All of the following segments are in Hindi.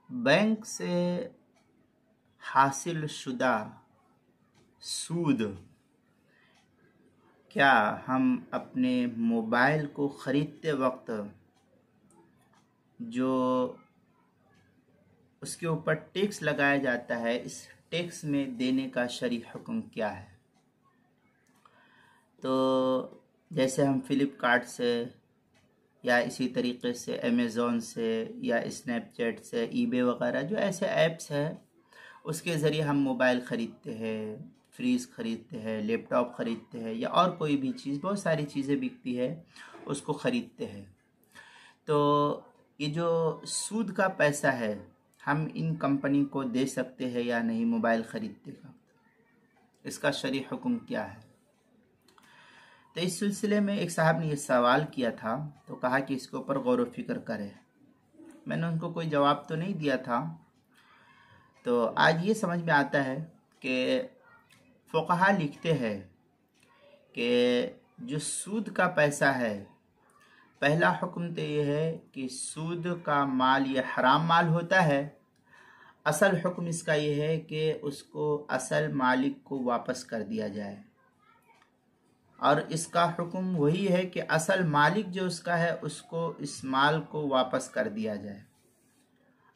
बैंक से हासिल शुदा सूद क्या हम अपने मोबाइल को ख़रीदते वक्त जो उसके ऊपर टैक्स लगाया जाता है, इस टैक्स में देने का शरई हुक्म क्या है? तो जैसे हम फ्लिपकार्ट से या इसी तरीके से अमेज़ॉन से या स्नैपचैट से, ईबे वगैरह जो ऐसे ऐप्स हैं, उसके ज़रिए हम मोबाइल ख़रीदते हैं, फ्रीज़ ख़रीदते हैं, लैपटॉप ख़रीदते हैं या और कोई भी चीज़, बहुत सारी चीज़ें बिकती है, उसको ख़रीदते हैं। तो ये जो सूद का पैसा है, हम इन कंपनी को दे सकते हैं या नहीं मोबाइल ख़रीदते वक्त? इसका शरई हुक्म क्या है? तो इस सिलसिले में एक साहब ने ये सवाल किया था, तो कहा कि इसके ऊपर गौर व फिक्र करें। मैंने उनको कोई जवाब तो नहीं दिया था। तो आज ये समझ में आता है कि फ़ुक़हा लिखते हैं कि जो सूद का पैसा है, पहला हुक्म तो ये है कि सूद का माल ये हराम माल होता है। असल हुक्म इसका ये है कि उसको असल मालिक को वापस कर दिया जाए, और इसका हुक्म वही है कि असल मालिक जो उसका है उसको इस माल को वापस कर दिया जाए।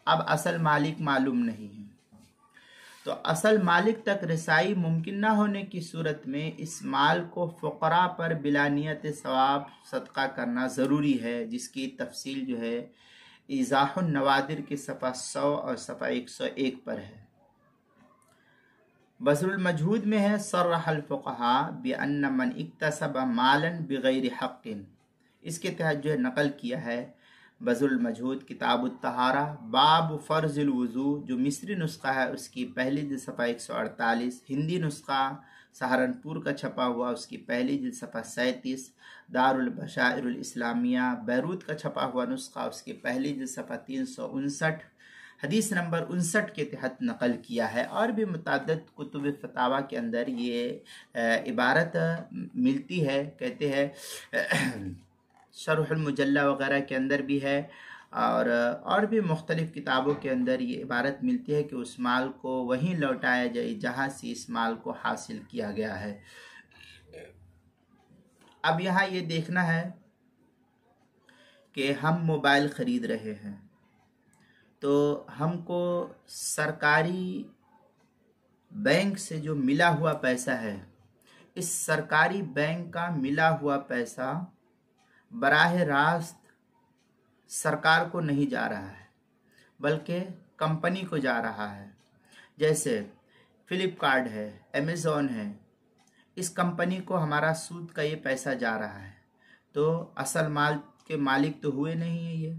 अब असल मालिक मालूम नहीं है, तो असल मालिक तक रसाई मुमकिन ना होने की सूरत में इस माल को फ़ुक़रा पर बिलानियत सवाब सदका करना ज़रूरी है, जिसकी तफसील जो है इज़ाहुन नवादिर के सफ़ा 100 और सफ़ा 101 पर है। बज़्लुल मजहूद में है सर्रहल फ़ुक़हा बिअन्न मन इक्तसब मालन बिग़ैरि हक़्क़िन। इसके तहत जो है नकल किया है बज़्लुल मजहूद किताबुत तहारा बाब फ़र्ज़ुल वुज़ू, जो मिस्री नुस्खा है उसकी पहली जिल्द सफ़ा 148, हिंदी नुस्खा सहारनपुर का छपा हुआ उसकी पहली जिल्द सफ़ा 37, दारुल बशाइरुल इस्लामिया बैरूत का छपा हुआ नुस्खा उसकी पहली जिल्द सफ़ा 359, हदीस नंबर 59 के तहत नकल किया है। और भी मुतअद्दिद कुतुब फतावा के अंदर ये इबारत मिलती है। कहते हैं शरहुल मुजल्ला वगैरह के अंदर भी है, और भी मुख्तलिफ़ किताबों के अंदर ये इबारत मिलती है कि उस माल को वहीं लौटाया जाए जहाँ से इस माल को हासिल किया गया है। अब यहाँ ये देखना है कि हम मोबाइल ख़रीद रहे हैं, तो हमको सरकारी बैंक से जो मिला हुआ पैसा है, इस सरकारी बैंक का मिला हुआ पैसा बराह रास्त सरकार को नहीं जा रहा है, बल्कि कंपनी को जा रहा है। जैसे फ्लिपकार्ट है, अमेज़ॉन है, इस कंपनी को हमारा सूद का ये पैसा जा रहा है, तो असल माल के मालिक तो हुए नहीं है ये।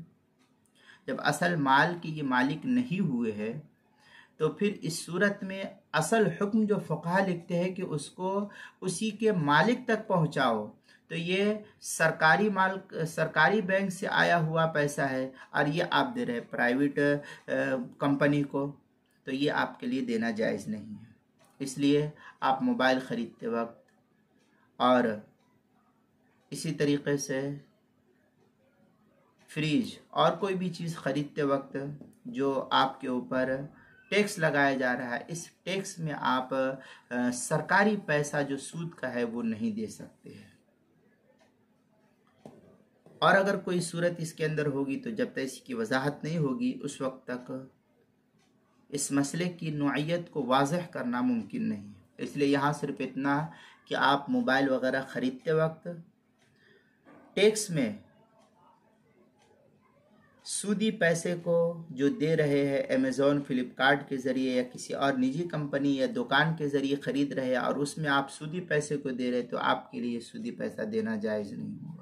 जब असल माल के ये मालिक नहीं हुए हैं, तो फिर इस सूरत में असल हुक्म जो फ़ुक़हा लिखते हैं कि उसको उसी के मालिक तक पहुँचाओ। तो ये सरकारी माल, सरकारी बैंक से आया हुआ पैसा है, और ये आप दे रहे हैं प्राइवेट कंपनी को, तो ये आपके लिए देना जायज़ नहीं है। इसलिए आप मोबाइल ख़रीदते वक्त और इसी तरीक़े से फ्रीज और कोई भी चीज़ ख़रीदते वक्त जो आपके ऊपर टैक्स लगाया जा रहा है, इस टैक्स में आप सरकारी पैसा जो सूद का है वो नहीं दे सकते हैं। और अगर कोई सूरत इसके अंदर होगी तो जब तक इसकी वजाहत नहीं होगी उस वक्त तक इस मसले की नौइयत को वाज़ह करना मुमकिन नहीं है। इसलिए यहाँ सिर्फ इतना कि आप मोबाइल वगैरह ख़रीदते वक्त टैक्स में सूदी पैसे को जो दे रहे हैं अमेज़ॉन, फ्लिपकार्ट के ज़रिए या किसी और निजी कंपनी या दुकान के ज़रिए ख़रीद रहे हैं, और उसमें आप सूदी पैसे को दे रहे हैं, तो आपके लिए सूदी पैसा देना जायज़ नहीं होगा।